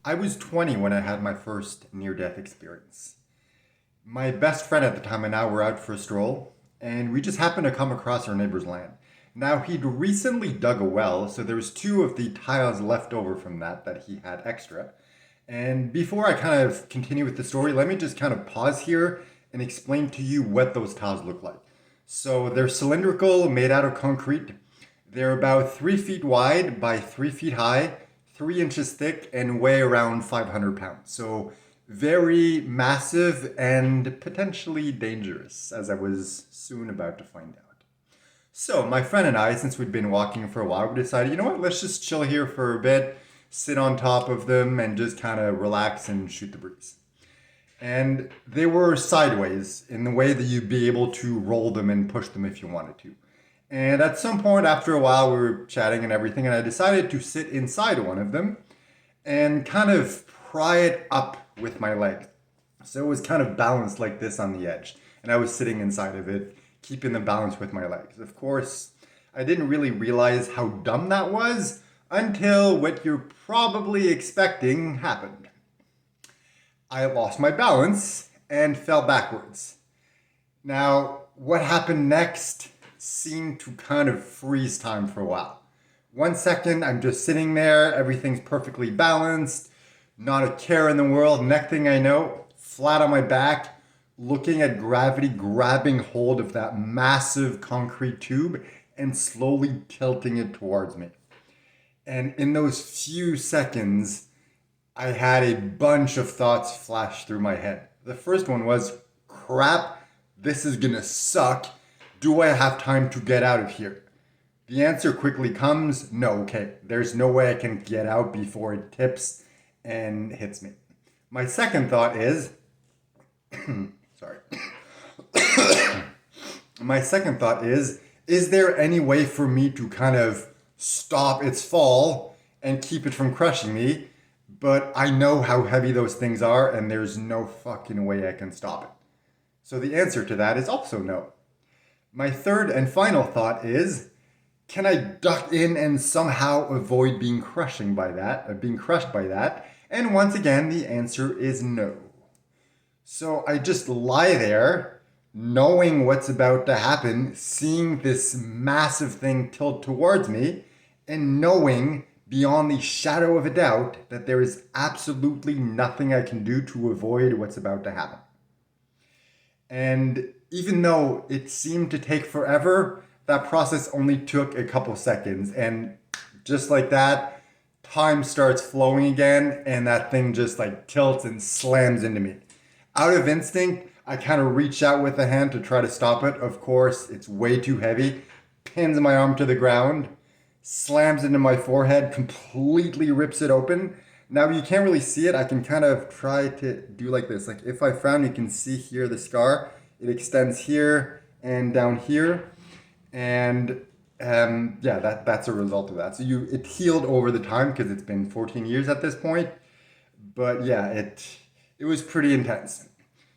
I was 20 when I had my first near death experience. My best friend at the time and I were out for a stroll, and we just happened to come across our neighbor's land. Now, he'd recently dug a well, so there was two of the tiles left over from that he had extra. And before I kind of continue with the story, let me just kind of pause here and explain to you what those tiles look like. So they're cylindrical, made out of concrete. They're about 3 feet wide by 3 feet high, 3 inches thick, and weigh around 500 pounds. So very massive and potentially dangerous, as I was soon about to find out. So my friend and I, since we'd been walking for a while, we decided, you know what, let's just chill here for a bit, sit on top of them, and just kind of relax and shoot the breeze. And they were sideways in the way that you'd be able to roll them and push them if you wanted to. And at some point, after a while, we were chatting and everything, and I decided to sit inside one of them and kind of pry it up with my leg. So it was kind of balanced like this on the edge, and I was sitting inside of it, keeping the balance with my legs. Of course, I didn't really realize how dumb that was until what you're probably expecting happened. I lost my balance and fell backwards. Now, what happened next seemed to kind of freeze time for a while. 1 second, I'm just sitting there, everything's perfectly balanced, not a care in the world. Next thing I know, flat on my back, looking at gravity grabbing hold of that massive concrete tube and slowly tilting it towards me. And in those few seconds, I had a bunch of thoughts flash through my head. The first one was, crap, this is gonna suck. Do I have time to get out of here? The answer quickly comes, no, okay, there's no way I can get out before it tips and hits me. My second thought is, sorry. My second thought is there any way for me to kind of stop its fall and keep it from crushing me? But I know how heavy those things are and there's no fucking way I can stop it. So the answer to that is also no. My third and final thought is, can I duck in and somehow avoid being crushed by that? And once again, the answer is no. So I just lie there, knowing what's about to happen, seeing this massive thing tilt towards me, and knowing beyond the shadow of a doubt that there is absolutely nothing I can do to avoid what's about to happen. And even though it seemed to take forever, that process only took a couple seconds. And just like that, time starts flowing again, and that thing just like tilts and slams into me. Out of instinct, I kind of reach out with a hand to try to stop it. Of course, it's way too heavy, pins my arm to the ground, slams into my forehead, completely rips it open. Now you can't really see it. I can kind of try to do like this. Like if I frown, you can see here the scar. It extends here and down here. And yeah, that's a result of that. So it healed over the time because it's been 14 years at this point. But yeah, it was pretty intense.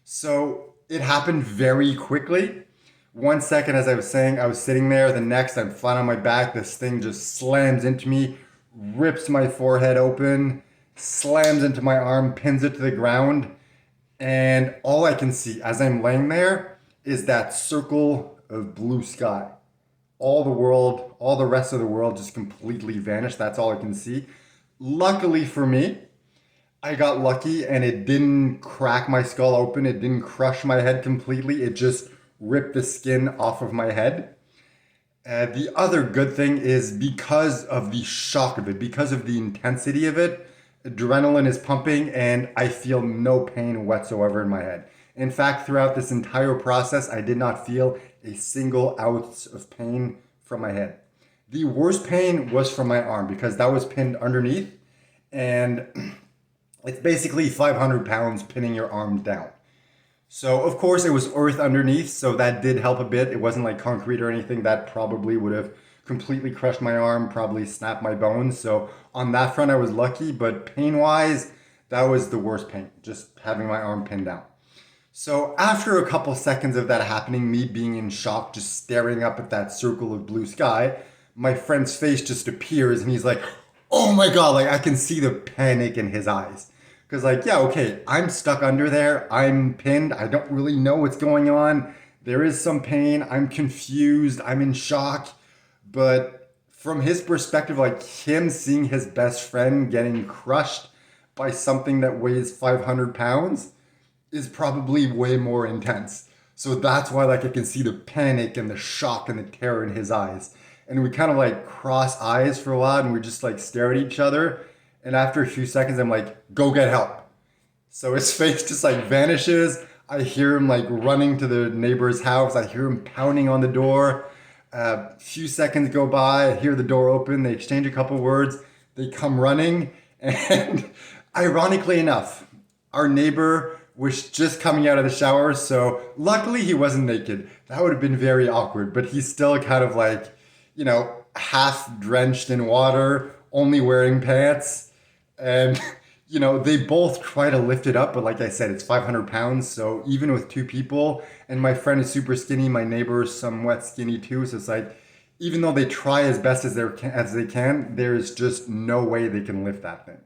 So it happened very quickly. 1 second, as I was saying, I was sitting there. The next, I'm flat on my back. This thing just slams into me, rips my forehead open, slams into my arm, pins it to the ground. And all I can see as I'm laying there is that circle of blue sky. All the rest of the world just completely vanished. That's all I can see. Luckily for me, I got lucky and it didn't crack my skull open. It didn't crush my head completely. It just ripped the skin off of my head. The other good thing is because of the shock of it, because of the intensity of it, adrenaline is pumping and I feel no pain whatsoever in my head. In fact, throughout this entire process, I did not feel a single ounce of pain from my head. The worst pain was from my arm because that was pinned underneath, and it's basically 500 pounds pinning your arm down. So of course it was earth underneath, so that did help a bit. It wasn't like concrete or anything. That probably would have completely crushed my arm, probably snapped my bones. So on that front I was lucky, but pain-wise, that was the worst pain, just having my arm pinned down. So after a couple seconds of that happening, me being in shock, just staring up at that circle of blue sky, my friend's face just appears and he's like, oh my God, like I can see the panic in his eyes. Because, like, yeah, okay, I'm stuck under there. I'm pinned. I don't really know what's going on. There is some pain. I'm confused. I'm in shock. But from his perspective, like him seeing his best friend getting crushed by something that weighs 500 pounds is probably way more intense. So that's why like I can see the panic and the shock and the terror in his eyes. And we kind of like cross eyes for a while and we just like stare at each other. And after a few seconds, I'm like, go get help. So his face just like vanishes. I hear him like running to the neighbor's house. I hear him pounding on the door. A few seconds go by. I hear the door open. They exchange a couple words. They come running. And ironically enough, our neighbor was just coming out of the shower. So luckily he wasn't naked. That would have been very awkward. But he's still kind of like, half drenched in water, only wearing pants. And they both try to lift it up, but like I said, it's 500 pounds. So even with two people, and my friend is super skinny, my neighbor is somewhat skinny too. So it's like, even though they try as best as they can, there is just no way they can lift that thing.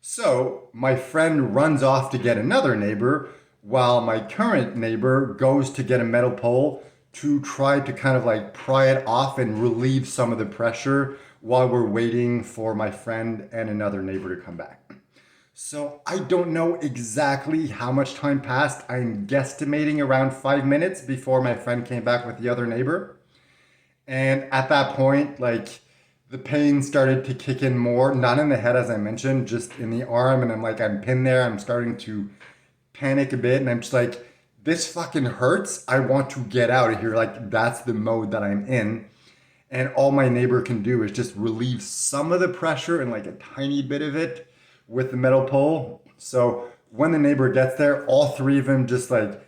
So my friend runs off to get another neighbor, while my current neighbor goes to get a metal pole to try to kind of like pry it off and relieve some of the pressure while we're waiting for my friend and another neighbor to come back. So I don't know exactly how much time passed. I'm guesstimating around 5 minutes before my friend came back with the other neighbor. And at that point, like the pain started to kick in more, not in the head as I mentioned, just in the arm. And I'm pinned there. I'm starting to panic a bit. And I'm just like, this fucking hurts. I want to get out of here. Like that's the mode that I'm in. And all my neighbor can do is just relieve some of the pressure and like a tiny bit of it with the metal pole. So when the neighbor gets there, all three of them just like,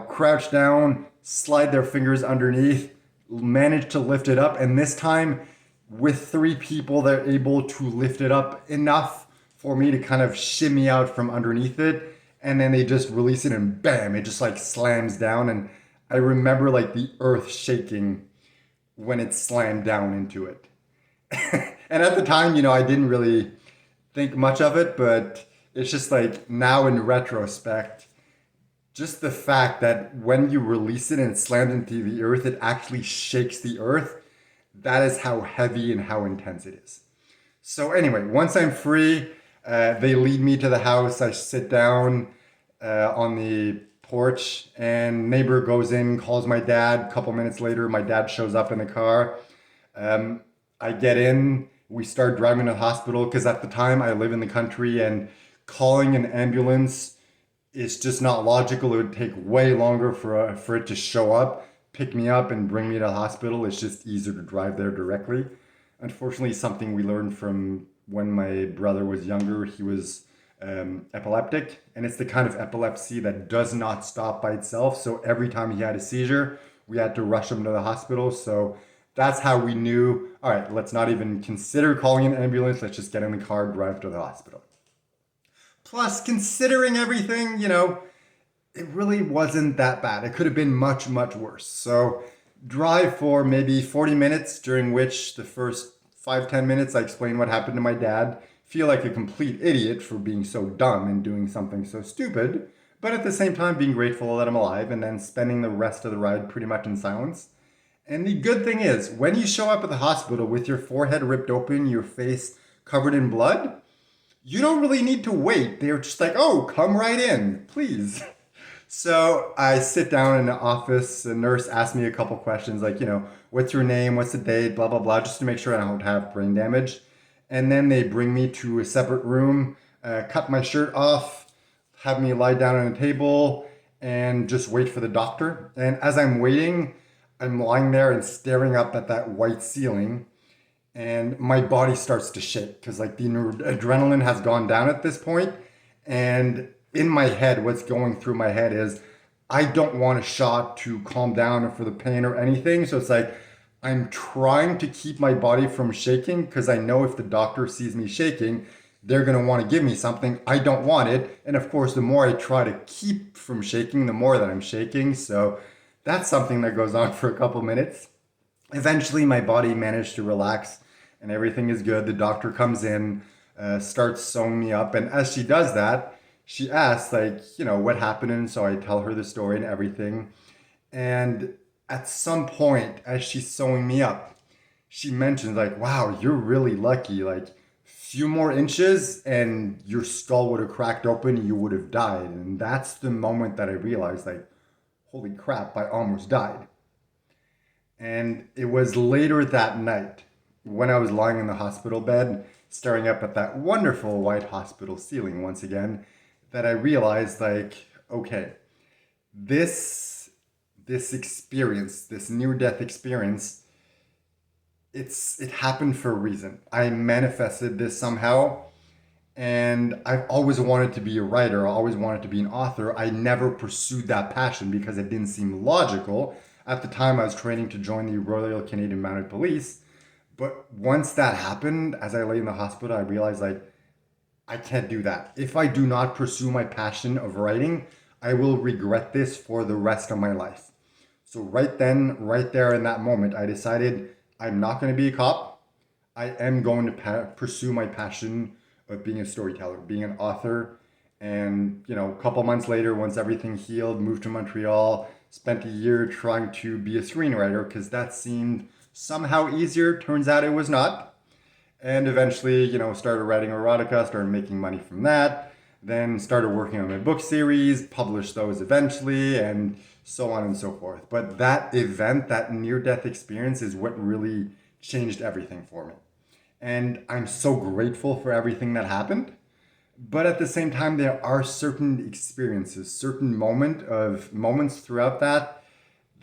crouch down, slide their fingers underneath, manage to lift it up. And this time, with three people, they're able to lift it up enough for me to kind of shimmy out from underneath it. And then they just release it and bam, it just like slams down. And I remember like the earth shaking when it slammed down into it. And at the time, I didn't really think much of it, but it's just like now in retrospect, just the fact that when you release it and it slams into the earth, it actually shakes the earth. That is how heavy and how intense it is. So anyway, once I'm free, they lead me to the house. I sit down on the porch and neighbor goes in, calls my dad. A couple minutes later, my dad shows up in the car. I get in, we start driving to the hospital because at the time I live in the country and calling an ambulance is just not logical. It would take way longer for it to show up, pick me up and bring me to the hospital. It's just easier to drive there directly. Unfortunately, something we learned from when my brother was younger, he was epileptic, and it's the kind of epilepsy that does not stop by itself. So every time he had a seizure, we had to rush him to the hospital. So that's how we knew, all right, let's not even consider calling an ambulance. Let's just get in the car, drive to the hospital. Plus, considering everything, it really wasn't that bad. It could have been much, much worse. So drive for maybe 40 minutes, during which the first 5-10 minutes I explain what happened to my dad. Feel like a complete idiot for being so dumb and doing something so stupid, but at the same time being grateful that I'm alive, and then spending the rest of the ride pretty much in silence. And the good thing is, when you show up at the hospital with your forehead ripped open, your face covered in blood, you don't really need to wait. They're just like, oh, come right in, please. So I sit down in the office, the nurse asks me a couple questions like, what's your name, what's the date, blah, blah, blah, just to make sure I don't have brain damage. And then they bring me to a separate room, cut my shirt off, have me lie down on a table, and just wait for the doctor. And as I'm waiting, I'm lying there and staring up at that white ceiling, and my body starts to shake because like the adrenaline has gone down at this point. And in my head, what's going through my head is, I don't want a shot to calm down or for the pain or anything. So it's like, I'm trying to keep my body from shaking because I know if the doctor sees me shaking, they're going to want to give me something. I don't want it. And of course, the more I try to keep from shaking, the more that I'm shaking. So that's something that goes on for a couple minutes. Eventually, my body managed to relax and everything is good. The doctor comes in, starts sewing me up, and as she does that, she asks, like, what happened? And so I tell her the story and everything. And at some point, as she's sewing me up, she mentions, like, wow, you're really lucky. Like, few more inches and your skull would have cracked open, you would have died. And that's the moment that I realized, like, holy crap, I almost died. And it was later that night when I was lying in the hospital bed, staring up at that wonderful white hospital ceiling once again, that I realized, like, okay, this this experience, this near death experience, it happened for a reason. I manifested this somehow, and I've always wanted to be a writer. I always wanted to be an author. I never pursued that passion because it didn't seem logical. At the time, I was training to join the Royal Canadian Mounted Police. But once that happened, as I lay in the hospital, I realized, like, I can't do that. If I do not pursue my passion of writing, I will regret this for the rest of my life. So right then, right there in that moment, I decided I'm not going to be a cop. I am going to pursue my passion of being a storyteller, being an author. And, a couple months later, once everything healed, moved to Montreal, spent a year trying to be a screenwriter because that seemed somehow easier. Turns out it was not. And eventually, started writing erotica, started making money from that. Then started working on my book series, published those eventually, and so on and so forth. But that event, that near death experience, is what really changed everything for me. And I'm so grateful for everything that happened. But at the same time, there are certain experiences, certain moments throughout that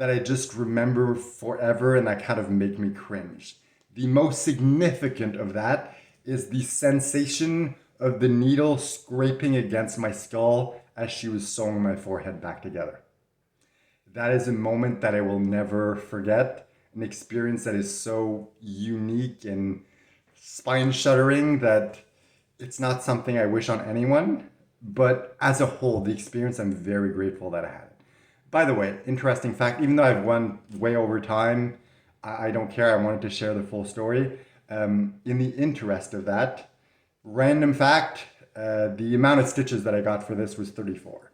I just remember forever and that kind of make me cringe. The most significant of that is the sensation of the needle scraping against my skull as she was sewing my forehead back together. That is a moment that I will never forget, an experience that is so unique and spine shuddering that it's not something I wish on anyone. But as a whole, the experience, I'm very grateful that I had it. By the way, interesting fact, even though I've run way over time, I don't care. I wanted to share the full story. In the interest of that, random fact, the amount of stitches that I got for this was 34,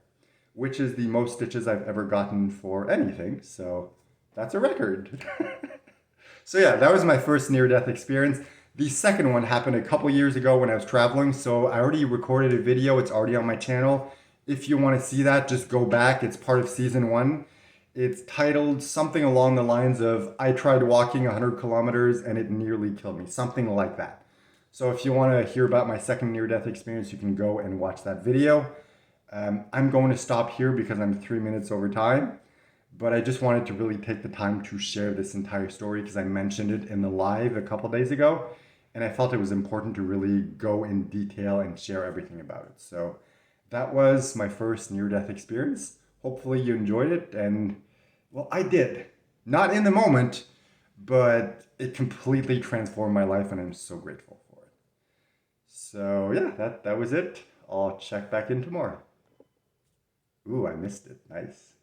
which is the most stitches I've ever gotten for anything. So that's a record. So yeah, that was my first near-death experience. The second one happened a couple years ago when I was traveling. So I already recorded a video. It's already on my channel. If you want to see that, just go back. It's part of season 1. It's titled something along the lines of, I tried walking 100 kilometers and it nearly killed me. Something like that. So if you want to hear about my second near-death experience, you can go and watch that video. I'm going to stop here because I'm 3 minutes over time. But I just wanted to really take the time to share this entire story because I mentioned it in the live a couple days ago. And I felt it was important to really go in detail and share everything about it. So that was my first near-death experience. Hopefully you enjoyed it. And, well, I did. Not in the moment, but it completely transformed my life and I'm so grateful for it. So yeah, that was it. I'll check back in tomorrow. Ooh, I missed it. Nice.